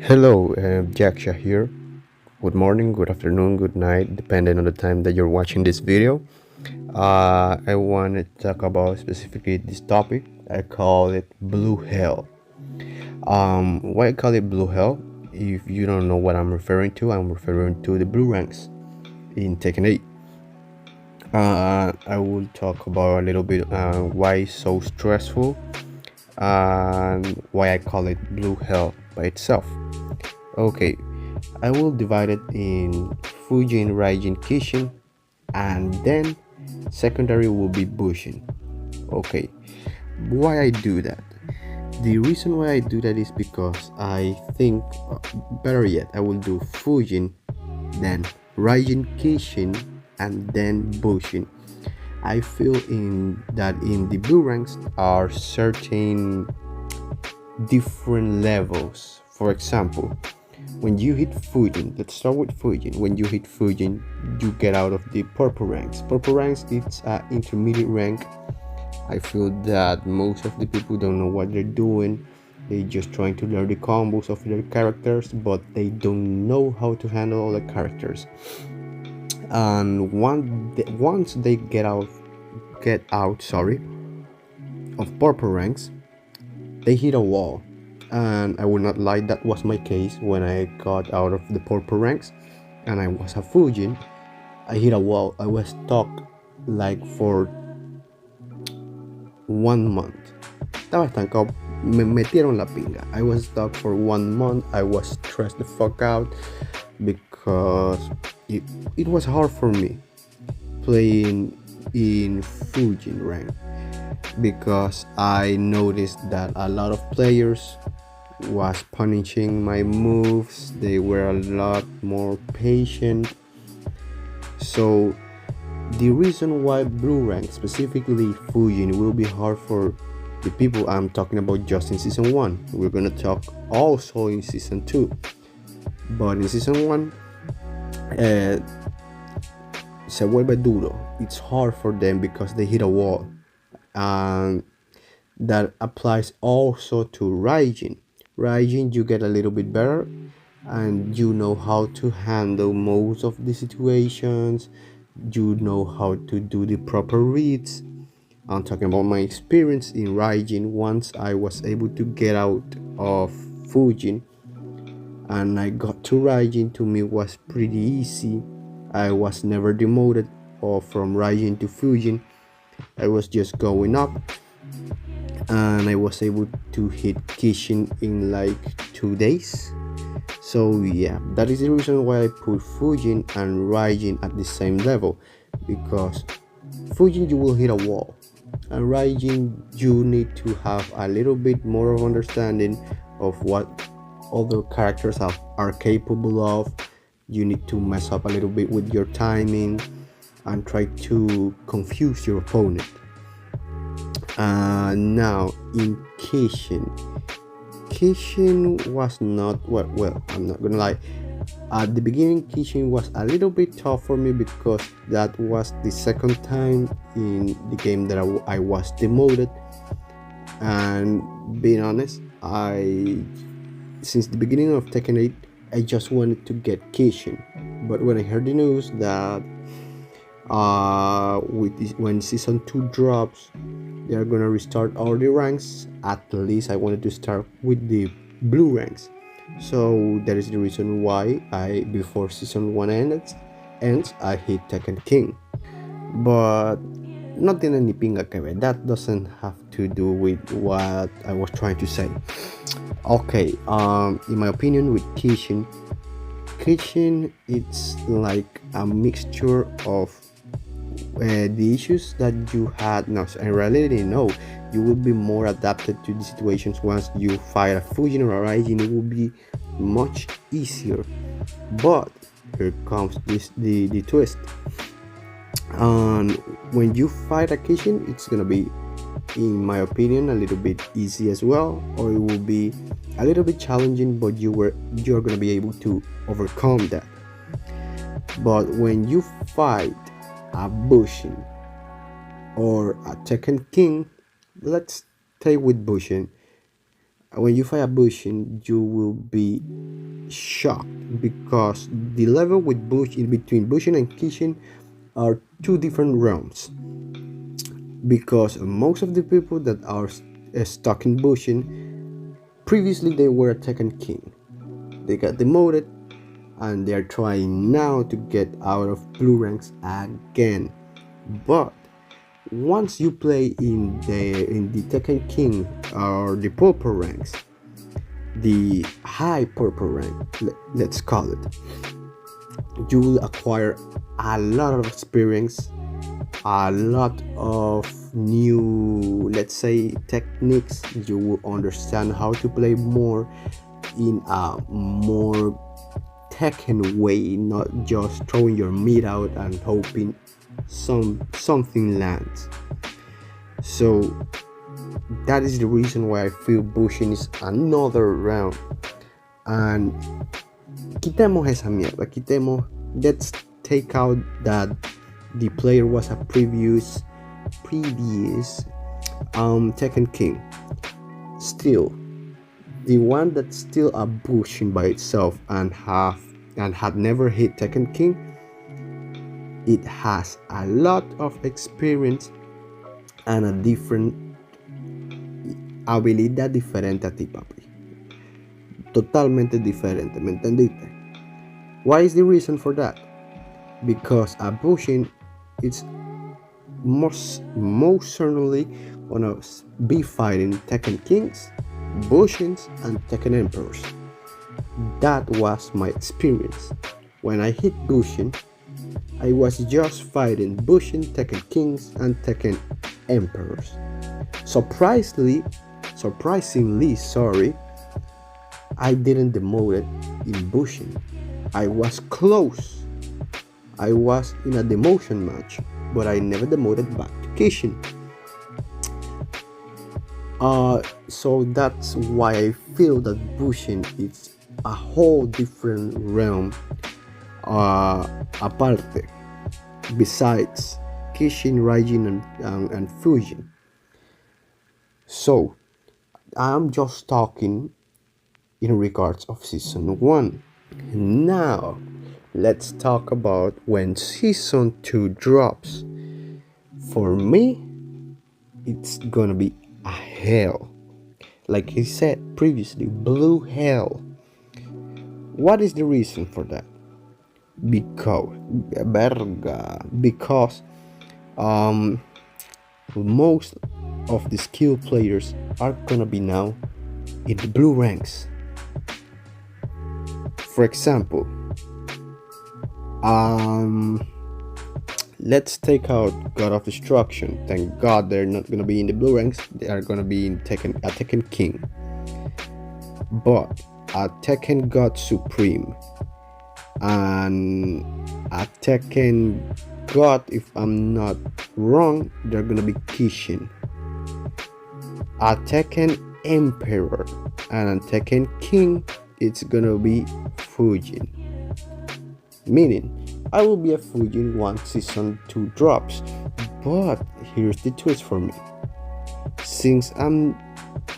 Hello, Jaksha here. Good morning, good afternoon, good night, depending on the time that you're watching this video. I want to talk about specifically this topic. I call it Blue Hell. Why I call it Blue Hell? If you don't know what I'm referring to the Blue Ranks in Tekken 8. I will talk about a little bit why it's so stressful and why I call it Blue Hell by itself. Okay, I will divide it in Fujin, Raijin, Kishin, and then secondary will be Bushin. Okay, why I do that? The reason why I do that is because I think, better yet, I will do Fujin, then Raijin, Kishin, and then Bushin. I feel in that in the blue ranks are certain different levels. For example, when you hit Fujin, let's start with Fujin. When you hit Fujin, you get out of the purple ranks. Purple ranks, it's an intermediate rank. I feel that most of the people don't know what they're doing. They're just trying to learn the combos of their characters, but they don't know how to handle all the characters. And once they get out, sorry, of purple ranks, they hit a wall. And I will not lie, that was my case when I got out of the purple ranks and I was a Fujin. I hit a wall. I was stuck like for 1 month. Estaba estancado. Me metieron la pinga. I was stuck for 1 month. I was stressed the fuck out because it was hard for me playing in Fujin rank, because I noticed that a lot of players was punishing my moves. They were a lot more patient. So the reason why blue rank, specifically Fujin, will be hard for the people I'm talking about just in season 1. We're gonna talk also in season 2, but in season 1 se vuelve duro. It's hard for them because they hit a wall, and that applies also to Raijin. Raijin, you get a little bit better and you know how to handle most of the situations. You know how to do the proper reads. I'm talking about my experience in Raijin. Once I was able to get out of Fujin and I got to Raijin, to me was pretty easy. I was never demoted or from Raijin to Fujin. I was just going up, and I was able to hit Kishin in like 2 days. So yeah, that is the reason why I put Fujin and Raijin at the same level, because Fujin you will hit a wall, and Raijin you need to have a little bit more of understanding of what other characters are capable of. You need to mess up a little bit with your timing and try to confuse your opponent. Now in Kishin was not well, I'm not gonna lie. At the beginning, Kishin was a little bit tough for me because that was the second time in the game that I was demoted. And being honest, since the beginning of Tekken 8, I just wanted to get Kishin. But when I heard the news that when season 2 drops, they are gonna restart all the ranks, at least I wanted to start with the blue ranks. So that is the reason why before season 1 ends, I hit Tekken King. But no tiene ni pinga que ver. That doesn't have to do with what I was trying to say. Okay, in my opinion, with Kishin, it's like a mixture of the issues that you had. No, in reality, no, you will be more adapted to the situations once you fight a Fujin or a Raijin. It will be much easier. But here comes the twist. And when you fight a Kishin, it's gonna be, in my opinion, a little bit easy as well, or it will be a little bit challenging, but you're gonna be able to overcome that. But when you fight a Bushin or a Tekken King, let's stay with Bushin. When you fight a Bushin, you will be shocked because the level with Bush in between Bushin and Kishin are two different realms. Because most of the people that are stuck in Bushin, previously they were a Tekken King. They got demoted and they are trying now to get out of blue ranks again. But once you play in the Tekken King or the purple ranks, the high purple rank, let's call it, you will acquire a lot of experience, a lot of new, let's say, techniques. You will understand how to play more in a more Tekken way, not just throwing your meat out and hoping something lands. So that is the reason why I feel Bushin is another round. And quitemos esa mierda, let's take out that the player was a previous Tekken King. Still, the one that's still a Bushin by itself and had never hit Tekken King, it has a lot of experience and a different habilidad diferente a ti, papi. Totalmente diferente, ¿me entendiste? Why is the reason for that? Because a Bushin is most certainly gonna be fighting Tekken Kings, Bushins, and Tekken Emperors. That was my experience. When I hit Bushin, I was just fighting Bushin, Tekken Kings, and Tekken Emperors. Surprisingly, I didn't demote it in Bushin. I was close. I was in a demotion match, but I never demoted back to Kishin. So that's why I feel that Bushin is a whole different realm, aparte, besides Kishin, Raijin, and Fujin. So I'm just talking in regards of season 1. Now let's talk about when season 2 drops. For me, it's gonna be a hell. Like he said previously, blue hell. What is the reason for that? Because most of the skilled players are gonna be now in the blue ranks. For example, let's take out God of Destruction. Thank God they're not gonna be in the blue ranks. They are gonna be in Tekken King. But a Tekken God Supreme and a Tekken God, if I'm not wrong, they're gonna be Kishin. A Tekken Emperor and a Tekken King, it's gonna be Fujin. Meaning, I will be a Fujin once season 2 drops. But here's the twist for me. Since I'm,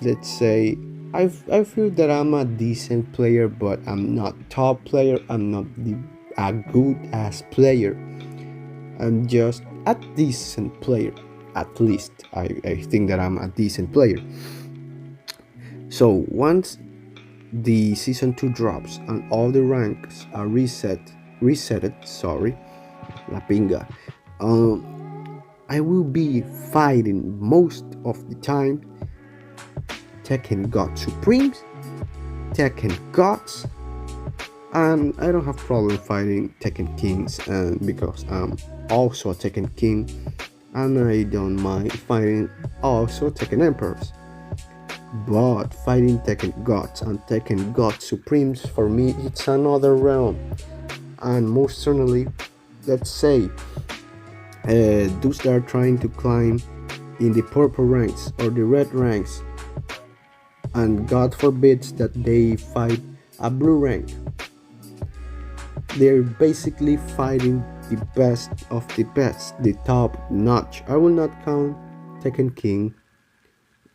let's say, I feel that I'm a decent player, but I'm not top player. I'm not a good ass player. I'm just a decent player. At least I think that I'm a decent player. So once the season 2 drops and all the ranks are resetted, la pinga, I will be fighting most of the time Tekken God Supremes, Tekken Gods, and I don't have problem fighting Tekken Kings, and because I'm also a Tekken King, and I don't mind fighting also Tekken Emperors. But fighting Tekken Gods and Tekken God Supremes, for me, it's another realm. And most certainly, let's say, those that are trying to climb in the purple ranks or the red ranks, and God forbids that they fight a blue rank, they're basically fighting the best of the best, the top notch. I will not count Tekken King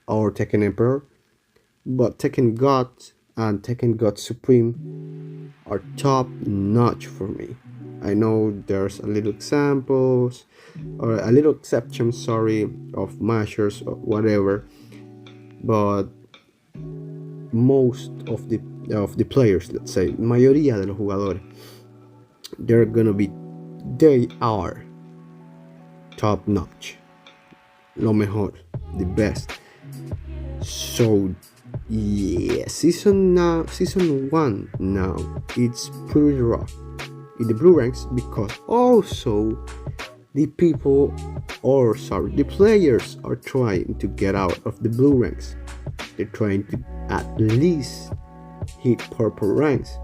or Tekken Emperor, but Tekken God and Tekken God Supreme are top notch for me. I know there's a little examples or a little exception, sorry, of mashers or whatever, but most of the players, let's say, mayoría de los jugadores, they're gonna be, they are top notch, lo mejor, the best. So yeah, season 1 now, it's pretty rough in the blue ranks because also the people, or sorry, the players are trying to get out of the blue ranks. They're trying to at least hit purple ranks.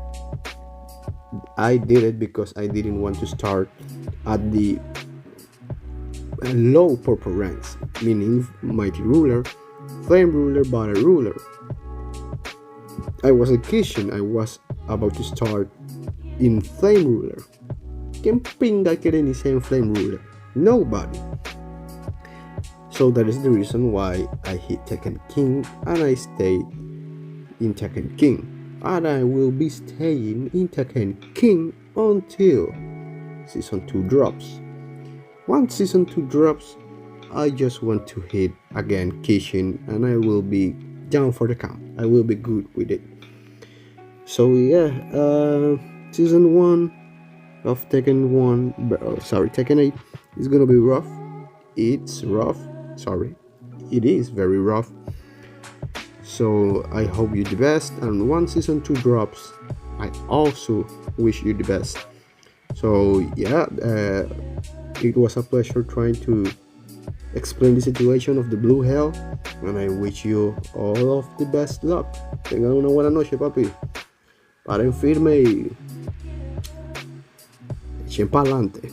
I did it because I didn't want to start at the low purple ranks, meaning Mighty Ruler, Flame Ruler, Battle Ruler. I wasn't Kishin, I was about to start in Flame Ruler. ¿Quién pinga quiere iniciar en Flame Ruler? Nobody. So that is the reason why I hit Tekken King and I stayed in Tekken King. And I will be staying in Tekken King until Season 2 drops. Once Season 2 drops, I just want to hit again Kishin and I will be down for the count. I will be good with it. So yeah, Season 1 of Tekken 8 is gonna be rough. It's rough. Sorry, it is very rough. So I hope you the best, and once Season 2 drops, I also wish you the best. So yeah, it was a pleasure trying to explain the situation of the Blue Hell, and I wish you all of the best luck. Tengan una buena noche, papi. Paren firme y echen pa'lante.